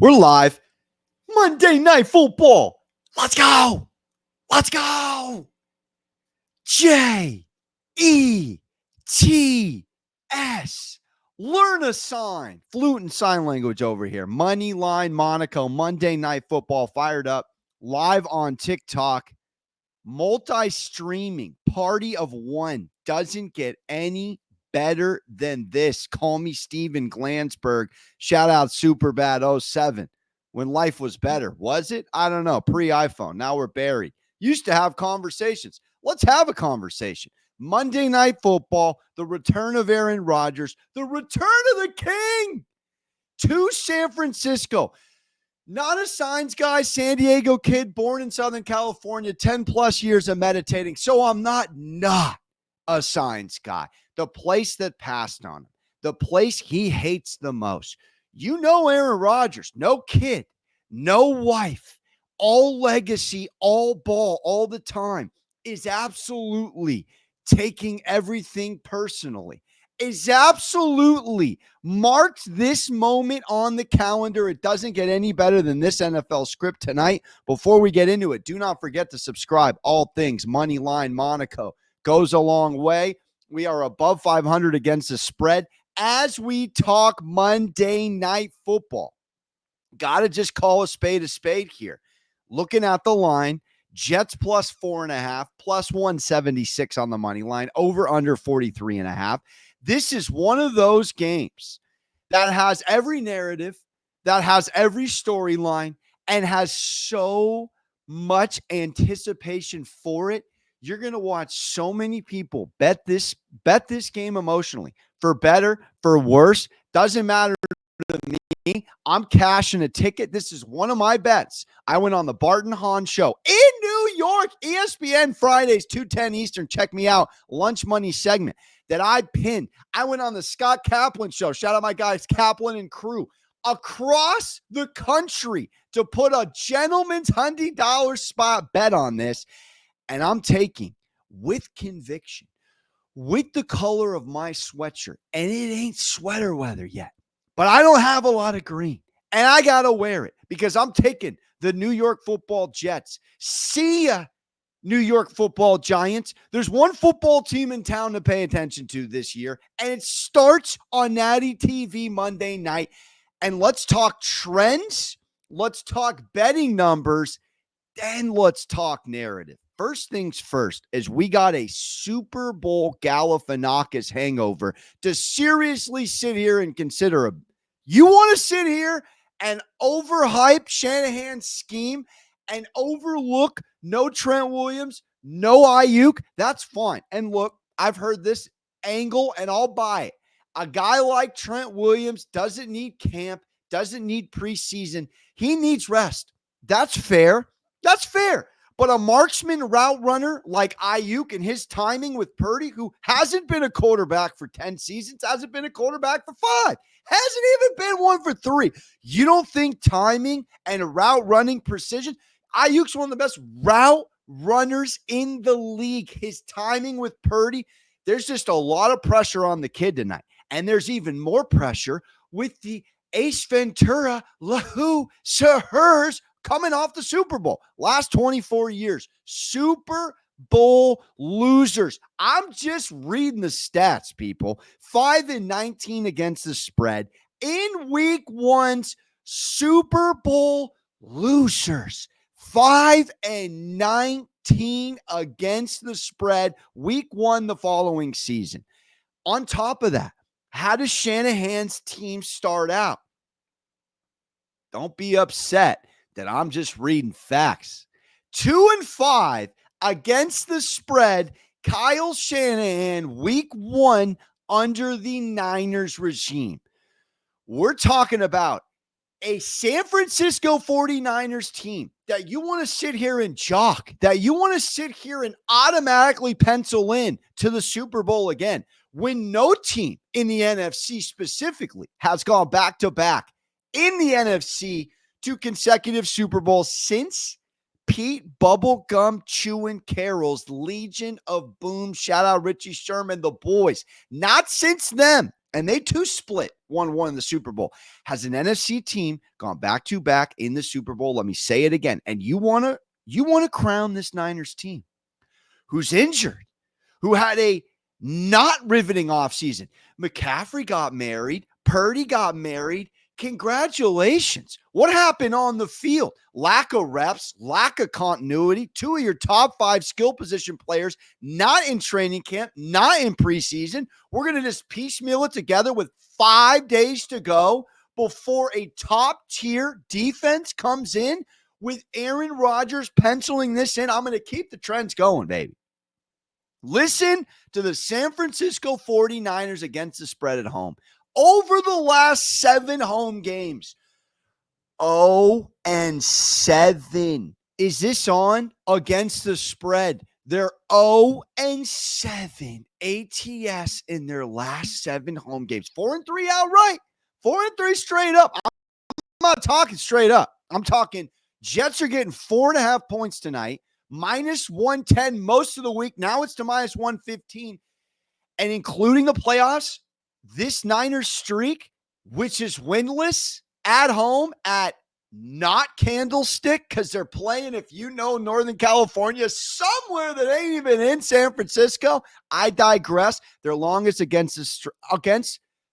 We're live. Monday Night Football. Let's go. Let's go. J-E-T-S. Learn a sign. Flute and sign language over here. Money Line Monaco. Monday Night Football fired up. Live on TikTok. Multi-streaming. Party of one. Doesn't get any better than this. Call me Steven Glansberg. Shout out Superbad 07. When life was better. Was it? I don't know. Pre-iPhone. Now we're buried. Used to have conversations. Let's have a conversation. Monday Night Football, the return of Aaron Rodgers, the return of the king to San Francisco. Not a signs guy, San Diego kid, born in Southern California, 10 plus years of meditating. So I'm not a signs guy. The place that passed on him, the place he hates the most. You know Aaron Rodgers, no kid, no wife, all legacy, all ball, all the time, is absolutely taking everything personally, is absolutely marked this moment on the calendar. It doesn't get any better than this NFL script tonight. Before we get into it, do not forget to subscribe. All things Money Line Monaco goes a long way. We are above 500 against the spread as we talk Monday Night Football. Got to just call a spade here. Looking at the line, Jets plus 4.5, plus 176 on the money line, over under 43.5. This is one of those games that has every narrative, that has every storyline, and has so much anticipation for it. You're going to watch so many people bet this game emotionally. For better, for worse, doesn't matter to me. I'm cashing a ticket. This is one of my bets. I went on the Barton Hahn show in New York, ESPN Fridays, 2:10 Eastern. Check me out. Lunch money segment that I pinned. I went on the Scott Kaplan show. Shout out my guys, Kaplan and crew, across the country to put a gentleman's $100 spot bet on this. And I'm taking, with conviction, with the color of my sweatshirt, and it ain't sweater weather yet, but I don't have a lot of green, and I got to wear it because I'm taking the New York Football Jets. See ya, New York Football Giants. There's one football team in town to pay attention to this year, and it starts on Natty TV Monday night. And let's talk trends. Let's talk betting numbers. Then let's talk narrative. First things first, as we got a Super Bowl Galifianakis hangover to seriously sit here and consider a. You want to sit here and overhype Shanahan's scheme and overlook no Trent Williams, no Ayuk? That's fine. And look, I've heard this angle and I'll buy it. A guy like Trent Williams doesn't need camp, doesn't need preseason. He needs rest. That's fair. That's fair. But a marksman route runner like Ayuk and his timing with Purdy, who hasn't been a quarterback for 10 seasons, hasn't been a quarterback for 5, hasn't even been one for 3. You don't think timing and route running precision? Ayuk's one of the best route runners in the league. His timing with Purdy, there's just a lot of pressure on the kid tonight. And there's even more pressure with the Ace Ventura, Lahu, Sahurs, coming off the Super Bowl. Last 24 years, Super Bowl losers. I'm just reading the stats, people. 5-19 against the spread. In week one's Super Bowl losers. 5-19 against the spread. Week one the following season. On top of that, how does Shanahan's team start out? Don't be upset that I'm just reading facts. 2-5 against the spread. Kyle Shanahan, week one under the Niners regime. We're talking about a San Francisco 49ers team that you want to sit here and jock, that you want to sit here and automatically pencil in to the Super Bowl again, when no team in the NFC specifically has gone back-to-back in the NFC 2 consecutive Super Bowls since Pete Bubblegum Chewin' Carroll's Legion of Boom. Shout out Richie Sherman, the boys. Not since them. And they too split 1-1 in the Super Bowl. Has an NFC team gone back-to-back in the Super Bowl? Let me say it again. And you want to crown this Niners team who's injured, who had a not riveting offseason. McCaffrey got married. Purdy got married. Congratulations. What happened on the field? Lack of reps, lack of continuity. Two of your top 5 skill position players not in training camp, not in preseason. We're going to just piecemeal it together with 5 days to go before a top-tier defense comes in with Aaron Rodgers penciling this in. I'm going to keep the trends going, baby. Listen to the San Francisco 49ers against the spread at home. Over the last 7 home games, 0-7. Is this on against the spread? They're 0-7 ATS in their last 7 home games. 4-3 outright. 4-3 straight up. I'm not talking straight up. I'm talking Jets are getting 4.5 points tonight. -110 most of the week. Now it's to -115. And including the playoffs, this Niners streak, which is winless at home at not Candlestick, because they're playing, if you know, Northern California, somewhere that ain't even in San Francisco. I digress. Their longest against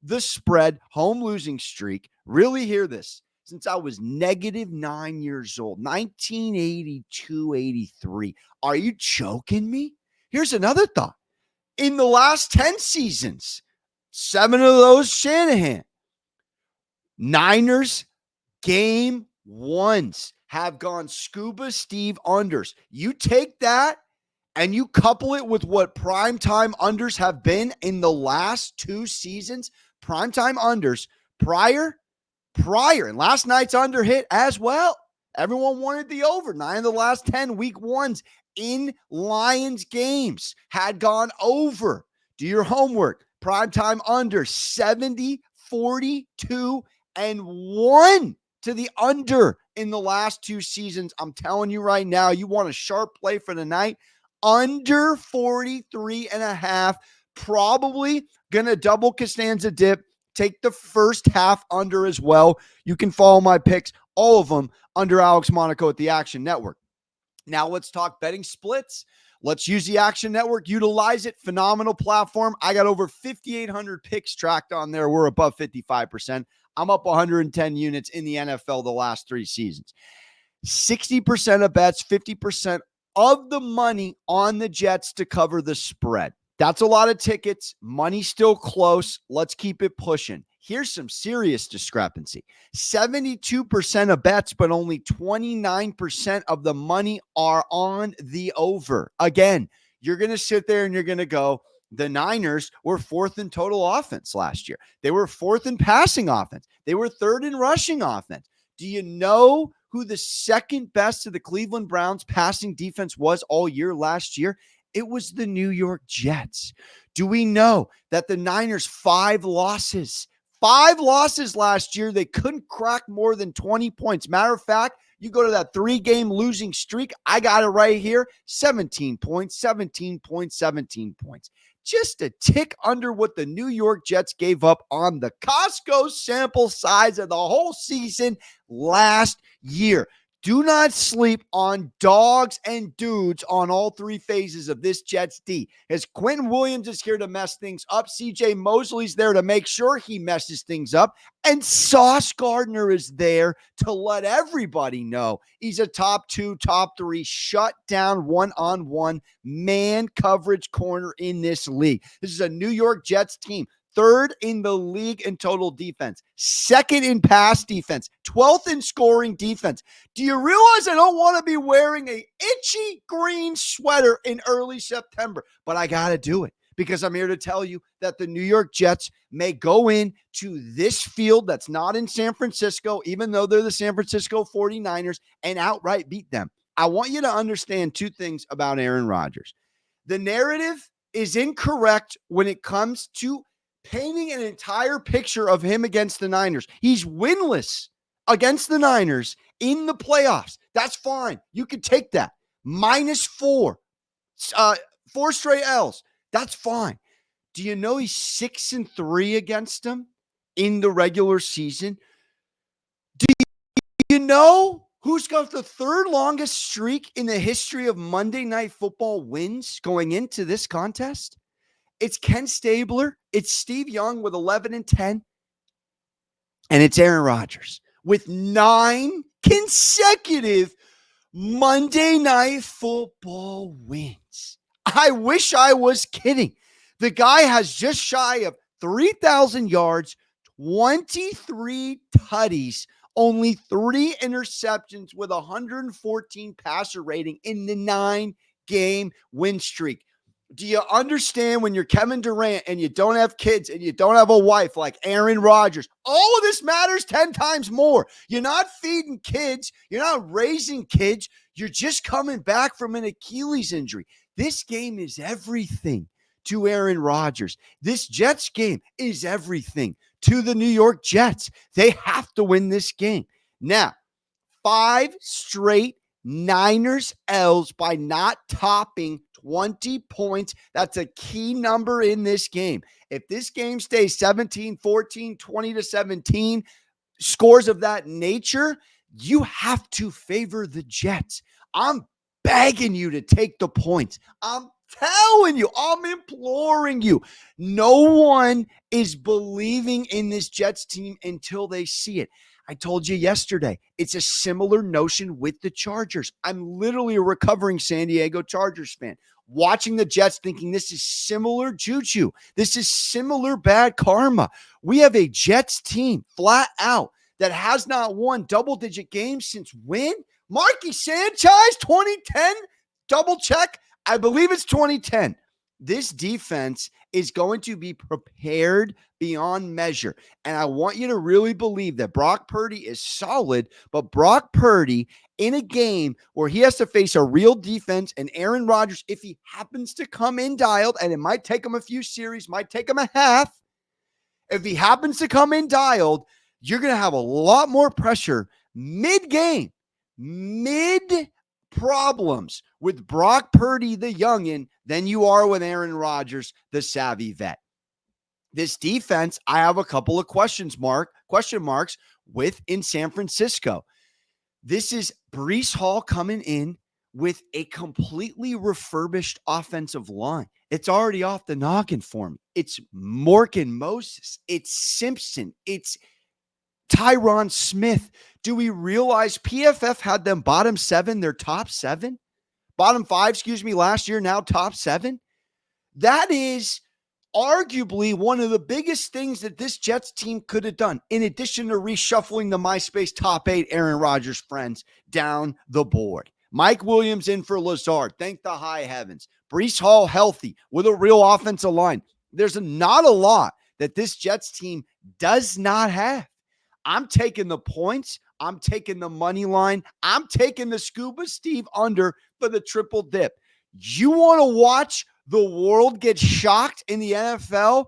the spread home losing streak. Really hear this. Since I was -9 years old, 1982-83. Are you choking me? Here's another thought. In the last 10 seasons, 7 of those Shanahan. Niners game ones have gone scuba Steve unders. You take that and you couple it with what primetime unders have been in the last 2 seasons. Primetime unders prior, and last night's under hit as well. Everyone wanted the over. 9 of the last 10 week ones in Lions games had gone over. Do your homework. Primetime under 70, 42, and 1 to the under in the last 2 seasons. I'm telling you right now, you want a sharp play for the night. Under 43.5. Probably going to double Costanza dip. Take the first half under as well. You can follow my picks, all of them, under Alex Monaco at the Action Network. Now let's talk betting splits. Let's use the Action Network. Utilize it. Phenomenal platform. I got over 5,800 picks tracked on there. We're above 55%. I'm up 110 units in the NFL the last 3 seasons. 60% of bets, 50% of the money on the Jets to cover the spread. That's a lot of tickets. Money still close. Let's keep it pushing. Here's some serious discrepancy. 72% of bets, but only 29% of the money are on the over. Again, you're going to sit there and you're going to go, the Niners were 4th in total offense last year. They were 4th in passing offense. They were 3rd in rushing offense. Do you know who the second best of the Cleveland Browns passing defense was all year last year? It was the New York Jets. Do we know that the Niners 5 losses last year? They couldn't crack more than 20 points. Matter of fact, you go to that 3-game losing streak. I got it right here. 17 points, 17 points, 17 points. Just a tick under what the New York Jets gave up on the Costco sample size of the whole season last year. Do not sleep on dogs and dudes on all 3 phases of this Jets D. As Quentin Williams is here to mess things up, CJ Mosley's there to make sure he messes things up, and Sauce Gardner is there to let everybody know he's a top 2, top 3 shut down one-on-one man coverage corner in this league. This is a New York Jets team. 3rd in the league in total defense, 2nd in pass defense, 12th in scoring defense. Do you realize I don't want to be wearing a itchy green sweater in early September? But I got to do it because I'm here to tell you that the New York Jets may go into this field that's not in San Francisco, even though they're the San Francisco 49ers, and outright beat them. I want you to understand 2 things about Aaron Rodgers. The narrative is incorrect when it comes to painting an entire picture of him against the Niners. He's winless against the Niners in the playoffs. That's fine. You can take that. -4, 4 straight L's. That's fine. Do you know he's 6-3 against them in the regular season? Do you know who's got the third longest streak in the history of Monday Night Football wins going into this contest? It's Ken Stabler. It's Steve Young with 11-10. And it's Aaron Rodgers with 9 consecutive Monday Night Football wins. I wish I was kidding. The guy has just shy of 3,000 yards, 23 tutties, only 3 interceptions with 114 passer rating in the 9-game win streak. Do you understand when you're Kevin Durant and you don't have kids and you don't have a wife like Aaron Rodgers? All of this matters 10 times more. You're not feeding kids. You're not raising kids. You're just coming back from an Achilles injury. This game is everything to Aaron Rodgers. This Jets game is everything to the New York Jets. They have to win this game. Now, 5 straight Niners L's by not topping 20 points. That's a key number in this game. If this game stays 17-14, 20-17, scores of that nature, you have to favor the Jets. I'm begging you to take the points. I'm telling you, I'm imploring you. No one is believing in this Jets team until they see it. I told you yesterday, it's a similar notion with the Chargers. I'm literally a recovering San Diego Chargers fan, watching the Jets thinking this is similar juju. This is similar bad karma. We have a Jets team flat out that has not won double-digit games since when? Marky Sanchez, 2010? Double check. I believe it's 2010. This defense is going to be prepared beyond measure. And I want you to really believe that Brock Purdy is solid, but Brock Purdy in a game where he has to face a real defense and Aaron Rodgers, if he happens to come in dialed, and it might take him a few series, might take him a half. If he happens to come in dialed, you're going to have a lot more pressure mid-game, mid-problems with Brock Purdy, the youngin', than you are with Aaron Rodgers, the savvy vet. This defense, I have a couple of question marks with in San Francisco. This is Breece Hall coming in with a completely refurbished offensive line. It's already off the noggin for me. It's Morgan Moses. It's Simpson. It's Tyron Smith. Do we realize PFF had them bottom 7, their top 7? Bottom 5, last year, now top 7? That is arguably one of the biggest things that this Jets team could have done, in addition to reshuffling the MySpace top 8 Aaron Rodgers friends down the board. Mike Williams in for Lazard. Thank the high heavens. Breece Hall healthy with a real offensive line. There's not a lot that this Jets team does not have. I'm taking the points. I'm taking the money line. I'm taking the Scuba Steve under for the triple dip. You want to watch the world get shocked in the NFL?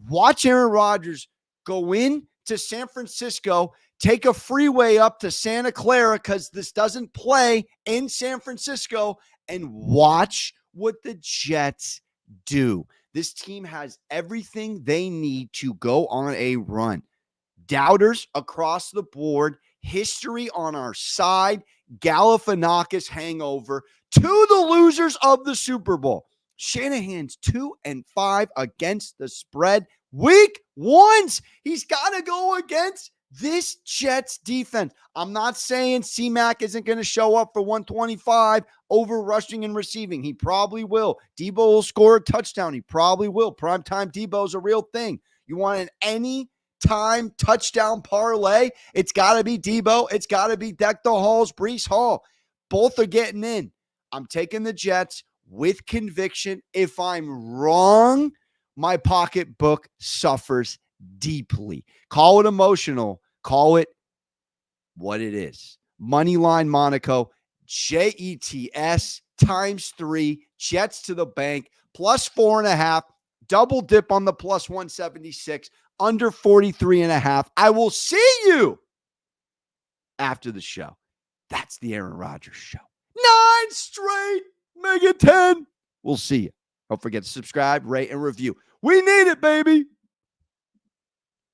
Watch Aaron Rodgers go in to San Francisco, take a freeway up to Santa Clara because this doesn't play in San Francisco, and watch what the Jets do. This team has everything they need to go on a run. Doubters across the board, history on our side, Galifianakis hangover to the losers of the Super Bowl. Shanahan's 2-5 against the spread. Week 1s. He's got to go against this Jets defense. I'm not saying C-Mac isn't going to show up for 125 over rushing and receiving. He probably will. Debo will score a touchdown. He probably will. Primetime Debo is a real thing. You want an anytime touchdown parlay? It's got to be Debo. It's got to be Deck the Halls, Breece Hall. Both are getting in. I'm taking the Jets with conviction. If I'm wrong, my pocketbook suffers deeply. Call it emotional. Call it what it is. Moneyline Monaco, JETS times 3, Jets to the bank, plus 4.5, double dip on the plus 176, under 43.5. I will see you after the show. That's the Aaron Rodgers show. 9 straight, mega 10. We'll see you. Don't forget to subscribe, rate, and review. We need it, baby.